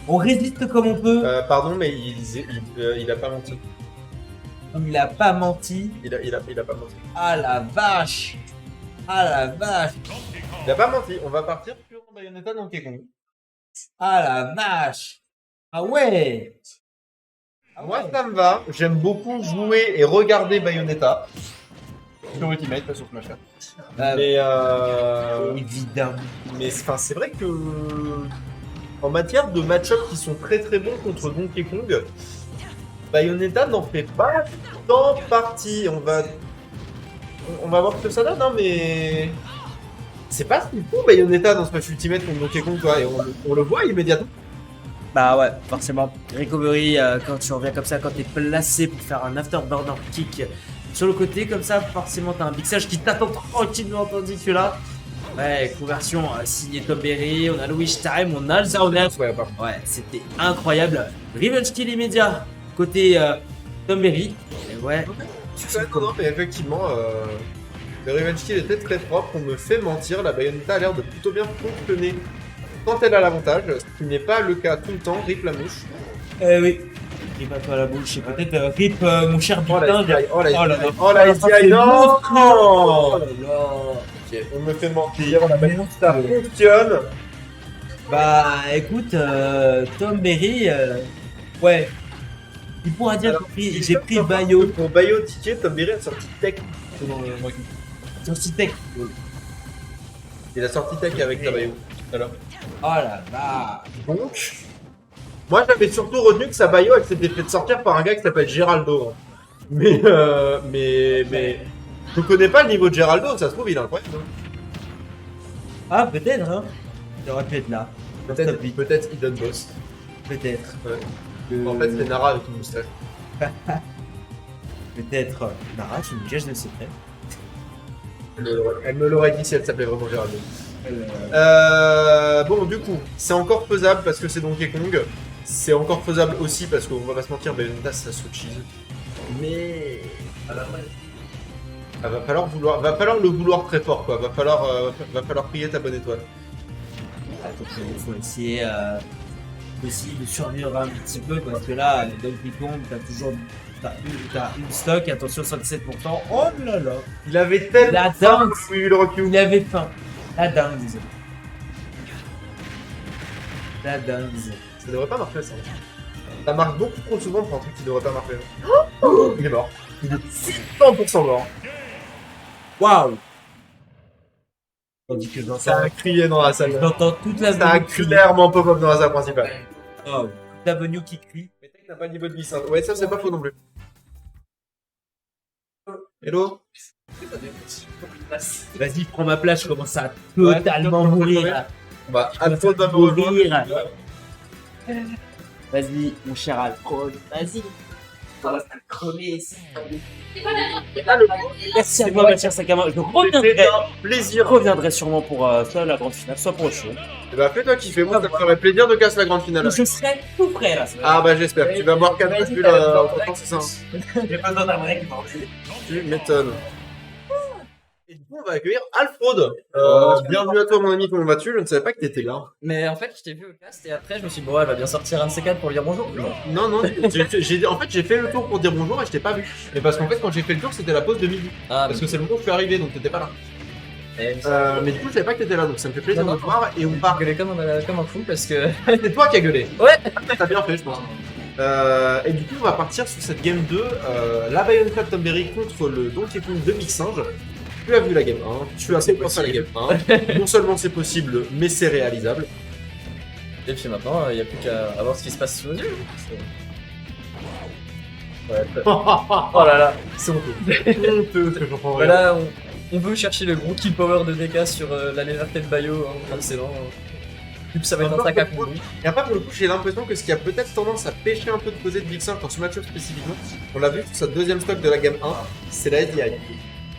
On résiste comme on peut. Pardon, mais il a pas menti. Il a pas menti. Il a pas menti. Ah la vache. Ah la vache. Il a pas menti. On va partir sur Bayonetta Donkey Kong. Ah la vache. Ah ouais. Ah Moi, ouais. ça me va. J'aime beaucoup jouer et regarder Bayonetta. Sur Ultimate, pas sur Smash 4. Évidemment. Mais c'est vrai que en matière de match-up qui sont très très bons contre Donkey Kong, Bayonetta n'en fait pas tant partie. On va voir ce que ça donne, hein, mais c'est pas si fou Bayonetta dans Smash Ultimate contre Donkey Kong, quoi, et on le voit immédiatement. Bah ouais, forcément. Recovery, quand tu reviens comme ça, quand t'es placé pour faire un afterburner kick sur le côté, comme ça, forcément t'as un Big Sage qui t'attend tranquillement tandis que tu es là. Ouais, conversion signée Tom Berry, on a le Wish Time, on a le Zero Net. Ouais, pardon. Ouais, c'était incroyable. Revenge kill immédiat côté Tom Berry. Et ouais, Non, mais effectivement, le Revenge Kill était très propre. On me fait mentir, la Bayonetta a l'air de plutôt bien fonctionner quand elle a l'avantage, ce qui n'est pas le cas tout le temps. Rip la mouche. oui. Rip à toi la bouche, et peut-être Rip mon cher Oh la butin. SDI, oh la Oh là SDI, là. oh la SDI, non. Oh là là. Ok, on me fait mentir, la Bayonetta fonctionne. Bah écoute, Tom Berry, ouais, il pourra dire Alors, que j'ai pris Bayo Pour Bayo Ticket, Tom Berry a sorti Tech. sur Citec. Il a sorti Tech avec ta Bayo. Alors. Oh la vache. Donc, moi j'avais surtout retenu que sa Bayo elle s'était fait sortir par un gars qui s'appelle Geraldo. Mais je connais pas le niveau de Geraldo, ça se trouve il est incroyable. Ah peut-être hein. Il aurait pu être là. Peut-être Hidden Boss. Peut-être. Ouais. En fait c'est Nara avec une moustache. Peut-être Nara qui nous cache le secret. Elle me l'aurait dit si elle s'appelait vraiment Geraldo. Bon du coup, c'est encore faisable parce que c'est Donkey Kong. C'est encore faisable aussi parce qu'on va pas se mentir, Bayonetta ça se cheese. Mais va falloir le vouloir très fort quoi. Va falloir prier ta bonne étoile. Il faut essayer aussi de survivre un petit peu parce que là, Donkey Kong, t'as une stock, attention 117%. Oh là là. Il avait tellement La faim dingue. que le recul. Il avait faim. La dingue. La dingue. Ça devrait pas marcher ça. Ça marche beaucoup trop souvent pour un truc qui devrait pas marcher. Il est mort. Il est 100% mort. Waouh. Tandis que dans Ça a crié dans la salle. j'entends toute la Ça a venue crier. clairement pop-up dans la salle principale. Oh, toute la venue qui crie. Mais Tech n'a pas le niveau de vie ça. Ouais, ça c'est pas faux non plus. Hello. Vas-y, prends ma place, je commence à totalement Ouais, mourir. Bah, Alfred va me rejoindre. Mourir. Vas-y, mon cher Alfred, vas-y. On va se crever ici. Merci à toi, ma chère Sakama. Je reviendrai sûrement pour soit la grande finale, soit pour autre chose. Et bah fais-toi kiffer, moi ça me ferait plaisir de casser la grande finale. Je serai tout prêt là. Ah bah j'espère, tu vas boire 4 Vas-y, bascules t'as en temps, c'est ça. J'ai pas besoin d'un vrai qui Tu m'étonnes. Et du coup on va accueillir Alfred. Bienvenue à toi mon ami, comment vas-tu? Je ne savais pas que t'étais là. Mais en fait, je t'ai vu au cast et après, je me suis dit, bon, elle va bien sortir un de ces quatre pour lui dire bonjour. Non. Non, j'ai fait le tour pour dire bonjour et je t'ai pas vu. Mais parce qu'en fait quand j'ai fait le tour c'était la pause de midi. Ah, Parce que c'est le moment où je suis arrivé donc t'étais pas là. mais Mais du coup je savais pas que t'étais là donc ça me fait plaisir Non, de te voir et on part. gueulé comme un fou parce que. C'est toi qui as gueulé. Ouais. T'as bien fait je pense. Et du coup on va partir sur cette game 2, la Bayonetta de Tom Berry contre le Donkey Kong de Big Singe. Tu as vu la game 1, tu as fait penser à la game 1. Non seulement c'est possible, mais c'est réalisable. Et puis maintenant, il n'y a plus qu'à voir ce qui se passe sous nos yeux. Ouais, oh là là, c'est honteux. Honteux, ce que j'en prends rien. Voilà, on veut chercher le gros kill power de DK sur la légèreté de Bayo. Hein, c'est vraiment. Ça va être un sac à coups. Et après, pour le coup, j'ai l'impression que ce qui a peut-être tendance à pêcher un peu de côté de Big Singe dans ce match-up spécifiquement, on l'a vu sur sa deuxième stock de la gamme 1, c'est la SDI.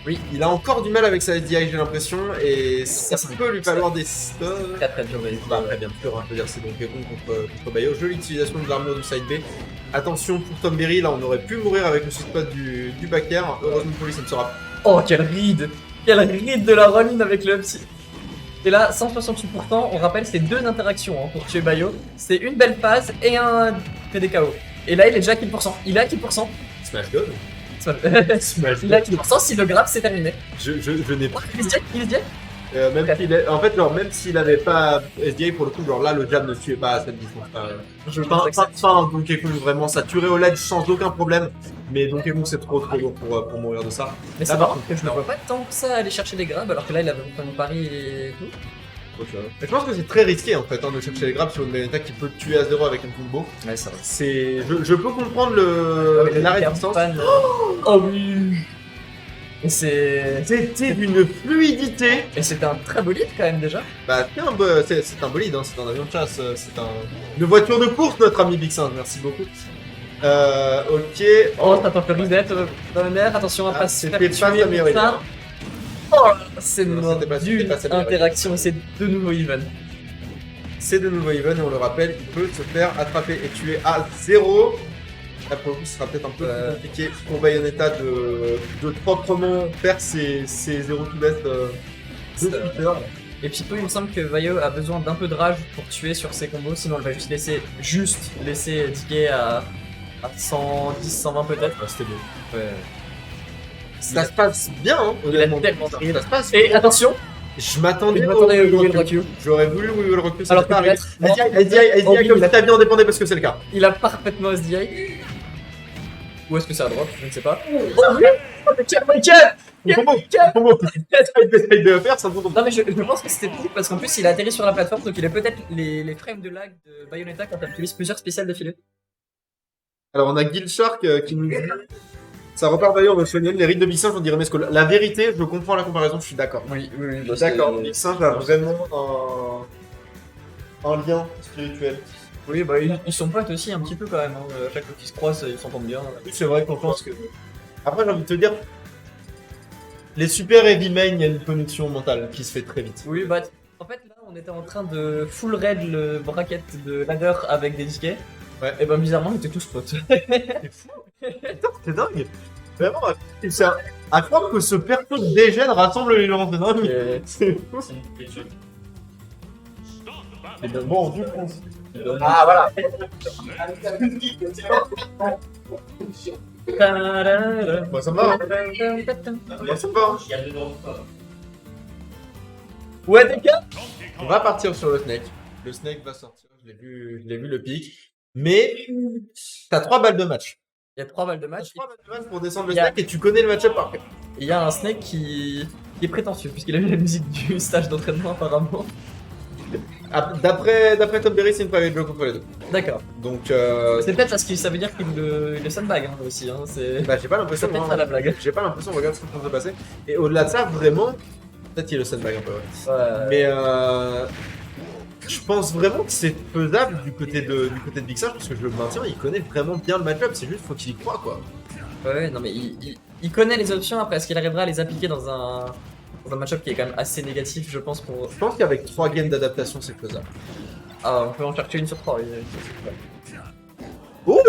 Oui. Il a encore du mal avec sa SDI, j'ai l'impression, et ça peut lui falloir des stocks. Très dur, mais. Bah après, bien sûr, hein, je veux dire, c'est donc contre Bayo. Jolie utilisation de l'armure du side B. Attention pour Tom Berry, là, on aurait pu mourir avec le sweet spot du backer. Heureusement pour lui, ça ne sera pas. Oh, quel ride! Quel ride de la Ronin avec le psy! Et là, 168%, on rappelle, c'est 2 interactions hein, pour tuer Bayo. C'est une belle phase et un PDKO. Et là, il est déjà à kill %. Il est à kill %. Smash God. Smash Il est à God. kill %, s'il le grappe, c'est terminé. Je n'ai pas. Il est dead, il est dead. En fait, genre, même s'il avait pas SDI pour le coup, genre là, le jab ne tuait pas à cette distance. Je Pas pense que de fin, Donkey Kong, vraiment, ça tuerait au LED sans aucun problème. Mais Donkey Kong, c'est trop lourd pour mourir de ça. Mais c'est Là, marrant par contre, que je ne vois pas tant que ça aller chercher des grabs alors que là il avait fait un pari et tout. Mais je pense que c'est très risqué en fait de chercher les grabs sur une Bayonetta qui peut te tuer à 0 avec un combo. Ouais, ça va. Je peux comprendre la résistance. Oh oui. Et C'était d'une fluidité. Et c'était un très beau lead quand même déjà. Bah, c'est un bolide, hein, c'est un avion de chasse, une voiture de course, notre ami Big Singe, merci beaucoup. Ok. Oh, t'as fait reset dans le nerf, attention à pas se C'était faire pas tuer sa meilleure idée. ça. Oh, c'est Non, mort c'était pas d'une sa meilleure idée. interaction et c'est de nouveau even. C'est de nouveau even et on le rappelle, il peut se faire attraper et tuer à 0. Là pour le coup, ce sera peut-être un peu plus compliqué pour Bayonetta de proprement faire ses 0 to death de Twitter. Et puis il me semble que Vaio a besoin d'un peu de rage pour tuer sur ses combos, sinon elle va juste laisser ticket à 110, 120 peut-être. C'était beau. Ouais. Ça se passe bien, hein, Il a honnêtement. tellement Ça se passe Et bien. attention, Je m'attendais je m'attendais au Will recul. Rock. J'aurais voulu We Will Rock You, ça Alors m'est pas que arrivé. peut-être- SDI comme si ta vie en dépendait parce que c'est le cas. Il a parfaitement SDI. Ou est-ce que ça a drop? Je ne sais pas. Oh Combo. Essaye de faire, ça me tombe. Non mais je pense que c'était petit parce qu'en plus il a atterri sur la plateforme donc il a peut-être les frames de lag de Bayonetta quand elle utilise plusieurs spéciales d'affilée. Alors on a Guild Shark qui nous dit ça repart d'ailleurs de soigner les rites de Big Singe, on dirait Mesco. La vérité, je comprends la comparaison, je suis d'accord. Oui. D'accord, Big Singe a vraiment un lien spirituel. Oui bah ils sont potes aussi un petit peu quand même. Hein. À chaque fois qu'ils se croisent ils s'entendent bien. Oui, c'est vrai qu'on pense que. Après, j'ai envie de te dire, les super heavy main, il y a une connexion mentale qui se fait très vite. Oui bah en fait là on était en train de full raid le bracket de ladder avec des disquets. Ouais. Et ben bizarrement ils étaient tous potes. C'est fou. Putain, c'est dingue. Vraiment, c'est à croire que ce perso de dégène rassemble les gens, c'est dingue. Et- C'est fou. Et ben, Bon, du coup. Ah voilà. Bah, ça me va, hein. Bah, ça me va, hein. Ouais des gars. On va partir sur le Snake. Le Snake va sortir, je l'ai vu le pic. Mais t'as 3 balles de match. Il y a 3 balles de T'as match. 3 balles de match pour descendre le Il y a- Snake et tu connais le match-up par cœur. Il y a un Snake qui est prétentieux puisqu'il a vu la musique du stage d'entraînement apparemment. D'après Tom Berry, c'est une private joke entre les deux. D'accord. Donc, C'est peut-être parce que ça veut dire qu'il le sandbag hein, aussi. Hein. C'est bah, j'ai pas l'impression. c'est peut-être hein. ça la blague. J'ai pas l'impression, regarde ce qui est en train de se passer. Et au-delà de ça, vraiment, peut-être qu'il y a le sandbag un peu. Ouais. Ouais. Mais je pense vraiment que c'est faisable du côté de Big Singe parce que je le maintiens, il connaît vraiment bien le match-up. C'est juste faut qu'il y croit quoi. Ouais, non mais il connaît les options. Après, est-ce qu'il arrivera à les appliquer dans un match-up qui est quand même assez négatif, je pense pour. Je pense qu'avec 3 games d'adaptation, c'est faisable. Ah, on peut en chercher une sur 3. Oh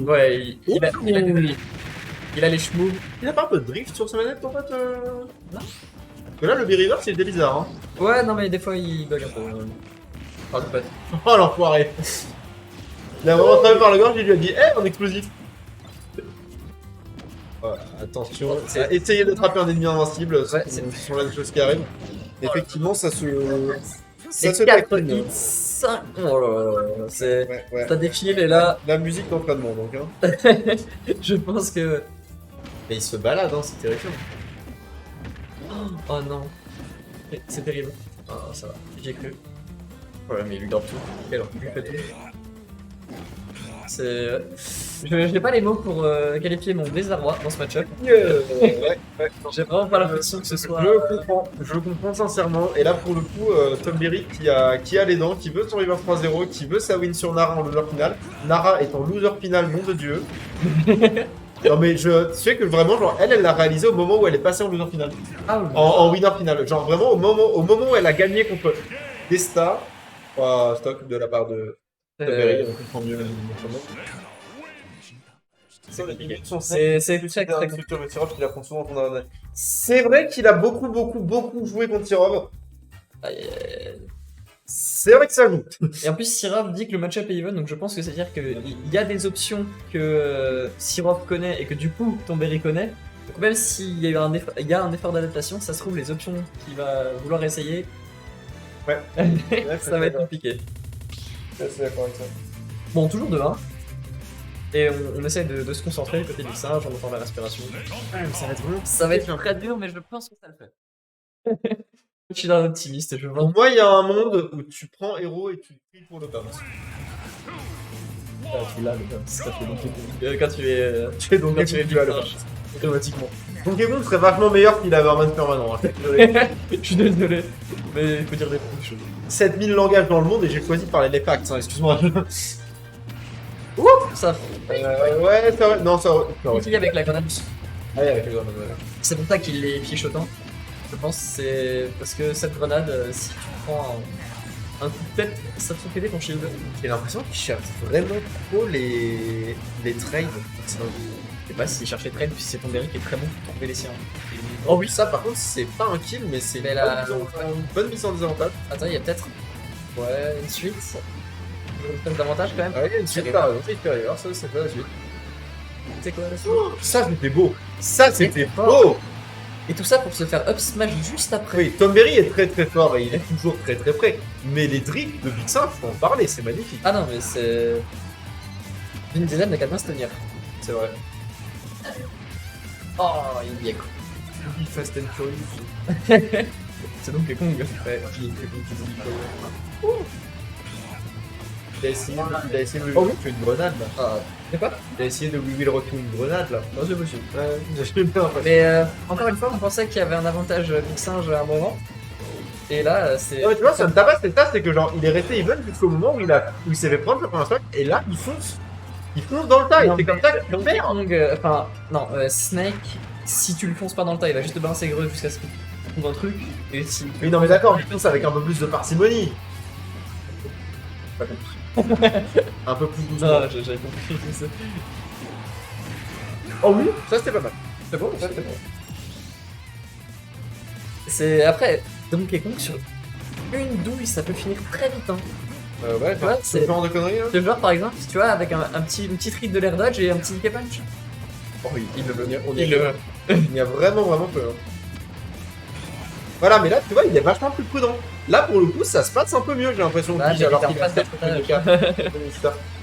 Ouais, il a les chemous. Il a pas un peu de drift sur sa manette en fait Non. Parce que là, le B-Reverse, c'était bizarre. Hein. Ouais, non mais des fois il bug un peu. Ah, c'est pas. Oh l'enfoiré. Il a vraiment travaillé par la gorge, il lui a dit hey, en explosif. Voilà, attention, C'est- essayez d'attraper un ennemi invincible, Ouais, ce sont là des choses qui arrivent. Effectivement, ça se C'est 4 taquine. hits, 5. Oh là là, c'est. Ouais. Ça défile et là, La musique d'entraînement donc. Hein. je pense que. Mais il se balade, hein, c'est terrifiant. Oh non. C'est terrible. Oh, ça va, j'ai cru. Ouais, mais il lui garde tout. Il lui fait tout. C'est. J'ai pas les mots pour qualifier mon désarroi dans ce match-up. Ouais. J'ai vraiment pas l'impression que ce soit. Je comprends sincèrement. Et là, pour le coup, Tom Berry qui a les dents, qui veut son River 3-0, qui veut sa win sur Nara en loser final. Nara est en loser final, nom de Dieu. Non mais je sais que vraiment, genre, elle l'a réalisé au moment où elle est passée en loser final. Ah oui. En winner final. Genre vraiment au moment où elle a gagné contre Desta. Stock de la part de Tom Berry, on comprend mieux C'est très très C'est vrai qu'il a beaucoup joué contre Tirov. C'est vrai que ça joue. Et en plus, Sirov dit que le match-up est even, donc je pense que c'est-à-dire qu'il y a des options que Sirov connaît et que du coup Tomberry connaît. Donc même s'il y a eu il y a un effort d'adaptation, ça se trouve les options qu'il va vouloir essayer, Ouais. ça va être compliqué. Je suis d'accord avec ça. Bon, toujours 2-1. Et on essaie de se concentrer côté du singe, on entend la respiration. Ça va être très dur, mais je pense que ça le fait. Je suis un optimiste, je vois. Pour moi, il y a un monde où tu prends héros et tu pries pour le bounce. Tu l'as, le bounce, ça fait donc quand tu es. Tu es donc Quand tu es tu as le victime. bounce. Automatiquement. Donkey Kong serait vachement meilleur qu'il avait un man permanent. Hein. Je suis désolé, mais il faut dire des choses. 7000 langages dans le monde et j'ai choisi de parler des facts, hein, excuse-moi. Ça, Ouais, ça va. Non, ça va. il avec la grenade. Allez, avec le grenade, ouais. C'est pour ça qu'il les fiche autant. Je pense que c'est parce que cette grenade, si tu prends un coup de tête, ça te fait péter ton shield. J'ai l'impression qu'ils cherchent vraiment trop les trades. Je sais pas s'il cherche les trails, puis c'est Tomberry qui est très bon pour trouver les siens. Oh oui, ça par contre, c'est pas un kill, mais c'est Mais une bonne mise en désavantage. Attends, il y a peut-être. Ouais, une suite. Peut-être davantage quand même. Ah oui, il y a une suite par exemple, supérieure, ça c'est pas la suite. C'est quoi la suite? Ça c'était beau. Ça c'était fort. beau. Et tout ça pour se faire up smash juste après. Oui, Tom Berry est très très fort et il est toujours très très près. Mais les drifts de Big Sam, faut en parler, c'est magnifique. Ah non, mais c'est. Vin Diesel n'a qu'à bien se tenir. C'est vrai. Oh, il y est quoi. Fury Fast and Furious. C'est donc Kong. Ouais, il est très bon, il a essayé de Oh oui. tuer une grenade là. Ah, c'est quoi? Il a essayé de We Will Rock You une grenade là. Non, c'est possible. J'ai bien l'impression. Mais encore une fois, on pensait qu'il y avait un avantage Big Singe à un moment. Et là, c'est. Non, mais tu vois, ça me tabasse, c'est que genre, il est resté even jusqu'au moment où il s'est fait prendre le premier strike, et là, il fonce. Il fonce dans le tas, et Non, c'est comme ça qu'il Donkey perd. Kong, enfin, non, Snake, si tu le fonces pas dans le tas, il va juste te balancer greu jusqu'à ce qu'il trouve un truc. Et si. Oui, non, mais d'accord, il fonce avec un peu plus de parcimonie. Pas compris. Un peu plus doucement. Ah, j'avais compris tout ça. Oh oui, ça c'était pas mal. C'est bon, ça c'est bon. C'est. Après, Donkey Kong sur une douille, ça peut finir très vite, hein. Ouais, c'est- ce genre de conneries là. Ce genre, par exemple, tu vois, avec une petite ride de l'air dodge et un petit Nikkei punch. Oh oui, il le veut. Il le- Il y a vraiment peu. Hein. Voilà, mais là, tu vois, il est vachement plus prudent. Là, pour le coup, ça se passe un peu mieux, j'ai l'impression. Là, Puis, alors il qu'il est en a face peut-être de pris le cap.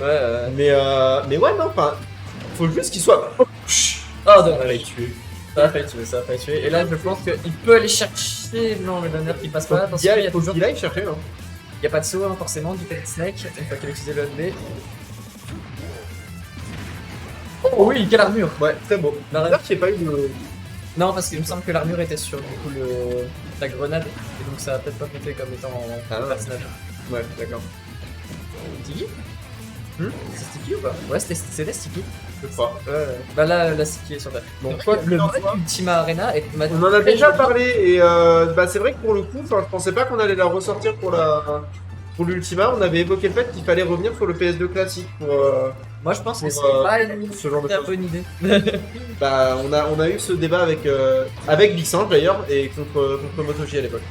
Ouais, Mais ouais, non, enfin, faut juste qu'il soit. Oh, Ça dommage. va les tuer. Ça a failli tuer, ça a failli tuer. Et là, je pense qu'il peut aller chercher. Non, le donner qui passe pas. Parce qu'il y a Faut toujours. qu'il aille chercher, hein. Il n'y a pas de saut, hein, forcément, du côté de Snake, une fois qu'il a utilisé le B. Oh oui, quelle armure! Ouais, très beau. La Bizarre qu'il n'y ait pas eu de. Non, parce qu'il me semble que l'armure était sur du coup la grenade, et donc ça a peut-être pas compté comme étant Ah ouais. personnage. Ouais, d'accord. Sticky? Hmm? C'est Sticky ou pas? Ouais, c'était Sticky. Je crois. Bah là, la Sticky est sur Terre. Donc, Toi, le non, vrai Ultima Arena est on en a déjà parlé et bah, c'est vrai que pour le coup, je pensais pas qu'on allait la ressortir pour l'Ultima. On avait évoqué le fait qu'il fallait revenir sur le PS2 classique pour Moi, je pense que pour, c'est pas une ce genre de très choses. bonne idée. Bah, on a eu ce débat avec Big Singe d'ailleurs et contre MotoG à l'époque.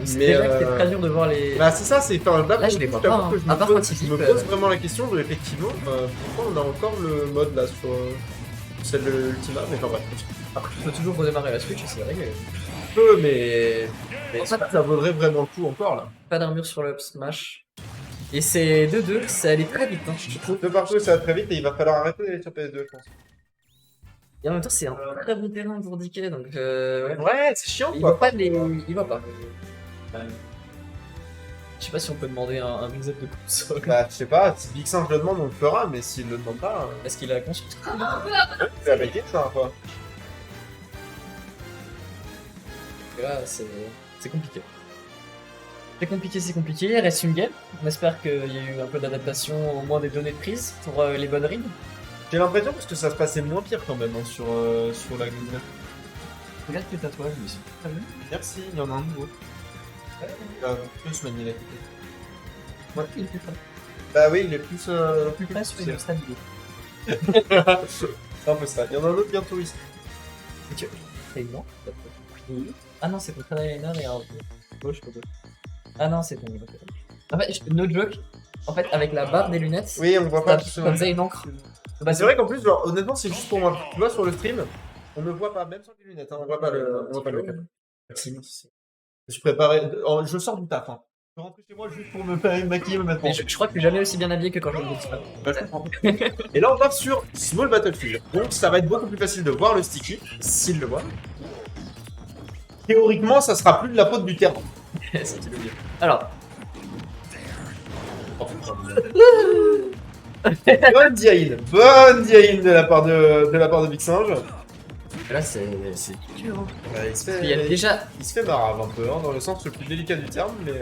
C'est Mais, déjà que c'est très dur de voir les. Bah c'est ça, c'est enfin, Là, pour je le les coup, vois t'avoue pas, hein. que je À me part pose, quand il je me flippe, pose vraiment la question de effectivement pourquoi on a encore le mode là sur celle de l'Ultima, mais enfin bref. Après, tu peux toujours redémarrer la Switch et c'est réglé. Peu, mais ça vaudrait vraiment le coup encore là. Pas d'armure sur le up smash. Et c'est 2-2, ça allait très vite, hein, je trouve. De partout, ça va très vite et il va falloir arrêter d'aller sur PS2, je pense. Et en même temps, c'est un très bon terrain pour DK, donc ouais. Ouais, c'est chiant Il quoi. va pas les. Il va pas. Je sais pas si on peut demander un reset de console. Bah, je sais pas, si Big Singe le demande, on le fera, mais s'il le demande pas, Est-ce qu'il a la console? c'est avec ça quoi. Et là, c'est compliqué. C'est compliqué, il reste une game. On espère qu'il y a eu un peu d'adaptation, au moins des données de prise pour les bonnes rides. J'ai l'impression parce que ça se passait moins pire quand même hein, sur la Green. Regarde tes tatouages, lui. Très bien. Merci, il y en a un nouveau. Il va plus manier la tête. Ouais, il est plus fun. Bah oui, il est plus. Plus classe, mais il est stabilisé. C'est un peu ça. Il y en a un autre bientôt ici. C'est non? Ah non, c'est contre Eyeliner et un. Gauche, gauche. Ah non, c'est bon. En fait, no joke. En fait, avec la barre des lunettes, Oui, on voit pas. ça faisait une encre. Bah, c'est vrai qu'en plus, genre, honnêtement, c'est juste pour moi. Tu vois, sur le stream, on ne voit pas, même sans les lunettes, hein, on voit pas le cap. Je suis préparé. Je sors du taf. Hein. Je rentre chez moi juste pour me faire maquiller, me mettre en. Mais je crois que je suis jamais aussi bien habillé que quand je me dis ça. Bah, je comprends. Et là, on part sur Small Battlefield. Donc, ça va être beaucoup plus facile de voir le sticky, s'il le voit. Théoriquement, ça sera plus de la faute du terrain. C'est ce que tu veux dire. Alors, Bonne Diaïn. Bonne Diaïn de la part de Big Singe. là c'est dur. Hein. Ouais, il se Il y a fait, déjà. il se fait marave un peu, hein, dans le sens le plus délicat du terme, mais.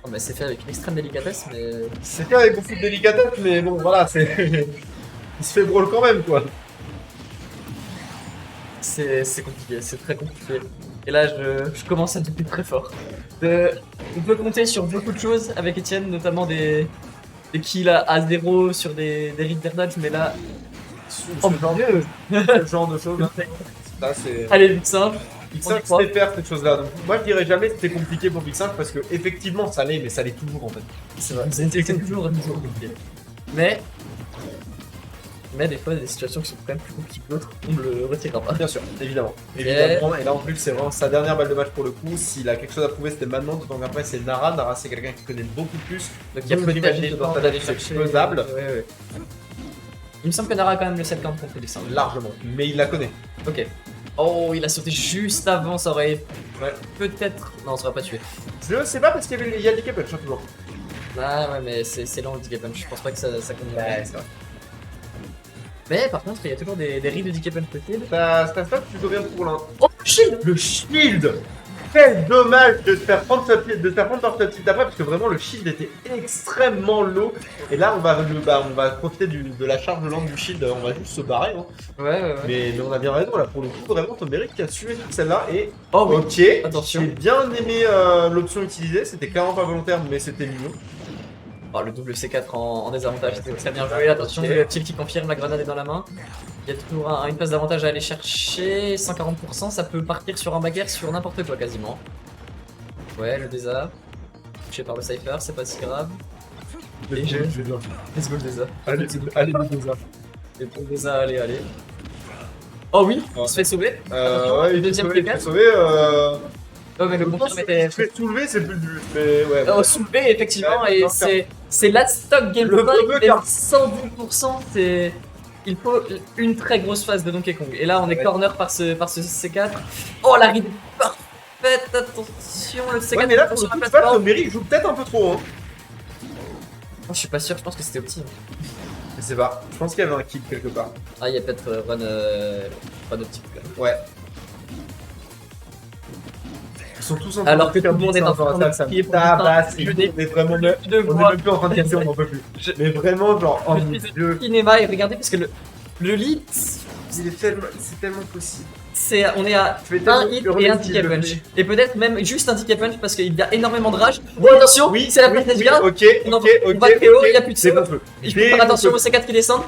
Oh, bah, c'est fait avec une extrême délicatesse, mais. C'est fait avec beaucoup de délicatesse, mais bon, voilà, c'est. Il se fait brawl quand même, quoi. C'est compliqué, c'est très compliqué. Et là, je commence à douter très fort. On peut compter sur beaucoup de choses avec Etienne, notamment des kills à 0 sur des read dodge, mais là. Oh mon dieu! Ce genre de choses. Ça, c'est. Allez, vite simple. Big Singe sait faire cette chose-là. Donc, moi, je dirais jamais que c'était compliqué pour Big Singe parce que, effectivement, ça l'est, mais ça l'est toujours en fait. C'est vrai, c'est toujours compliqué. Mais des fois, il y a des situations qui sont quand même plus compliquées que d'autres, on le retirera pas. Bien sûr, évidemment. Évidemment. Et là, en plus, c'est vraiment sa dernière balle de match pour le coup. S'il a quelque chose à prouver, c'était maintenant. D'autant qu'après, c'est Nara. Nara, c'est quelqu'un qui connaît beaucoup plus. Donc il y a Donc, peut-être j'imagine des que dans temps ta d'aller tête, c'est chercher. faisable. Ouais. Il me semble que Nara a quand même le 7 contre les 5. Largement. Mais il la connaît. Ok. Oh, il a sauté juste avant, ça aurait. Ouais. Peut-être. Non, ça aurait pas tué. Je sais pas parce qu'il y a le decap punch, hein, toujours. Ah ouais, mais c'est lent le DK punch. Je pense pas que ça convient. Ouais, c'est vrai. Mais par contre, il y a toujours des reads de DK punch possibles. Ça plutôt bien pour l'un. Oh, shield! Le shield! Quel dommage de se faire prendre par sa petite après parce que vraiment le shield était extrêmement low. Et là on va profiter de la charge lente du shield, on va juste se barrer. Hein. Ouais. Mais on a bien raison là pour le coup, vraiment Tomeric qui a suivi celle-là et Oh oui. ok, Attention. j'ai bien aimé l'option utilisée, c'était clairement pas volontaire mais c'était mignon. Oh, le double C4 en désavantage, c'était très bien joué. Attention, le petit qui confirme, la grenade est dans la main. Il y a toujours une place d'avantage à aller chercher. 140%, ça peut partir sur un bagarre sur n'importe quoi quasiment. Ouais, le désa. Touché par le Cypher, c'est pas si grave. Let's go le désa. Allez, le désa. Et pour le désa, allez. Oh oui, il se fait sauver. Attention, Ouais, le deuxième il P4. s'est sauvé. Oh, mais le confirme était. Se fait soulever, c'est plus dur. Mais ouais. Oh, soulevé, effectivement, Ouais, et non, c'est la stock game Le 5, fameux mais car- 110%, c'est. Il faut une très grosse phase de Donkey Kong. Et là, on est corner par ce C4. Oh, la ride parfaite, attention, le C4 Ouais, mais là, est pour sur le la coup, plateforme. Tomeric joue peut-être un peu trop. Hein. Oh, je suis pas sûr, je pense que c'était opti. Je sais pas, je pense qu'il y avait un kill quelque part. Ah, il y a peut-être run opti. Ouais. Ils sont tous en Alors que tout le monde est en train de ça. crier pour Ah le bah, temps. c'est Je n'ai vraiment. de On est voix. même plus en train de casser, on n'en peut plus. Je- Mais vraiment, genre, oh mon Je suis dieu. cinéma et regardez parce que le lead, C'est tellement possible. on est à Je vais un tellement hit hurler et un s'il ticket le punch. fait. Et peut-être même juste un ticket punch parce qu'il y a énormément de rage. Oh, attention, Oui, c'est la oui, place des oui, gars. ok, Non, ok, on ok. va très haut, ok. il y a plus de C'est saut. bon feu. Il faut faire attention aux C4 qui descendent.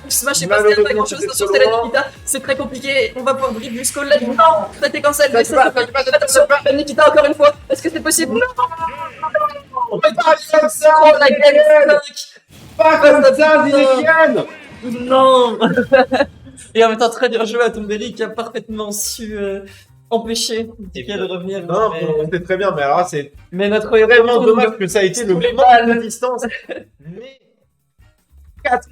Smash est passé, pas Malheureusement, grand chose. c'était Attention, trop c'est la loin. Nikita. C'est très compliqué. On va pouvoir dribble jusqu'au là. Non, ça t'est cancel. Ça Mais se passe, ça se passe, ça se attention, passe. la Nikita encore une fois. Est-ce que c'est possible? Non, On peut pas comme ça, oh, la game 5. pas comme ça, Zinetienne. Non. Et en même temps, très bien joué à Tombelli qui a parfaitement su empêcher Ticket de revenir. Non, c'était très bien, mais alors là, c'est Mais notre vraiment héros dommage que ça a été le Tous les manque balles. de distance. Mais 4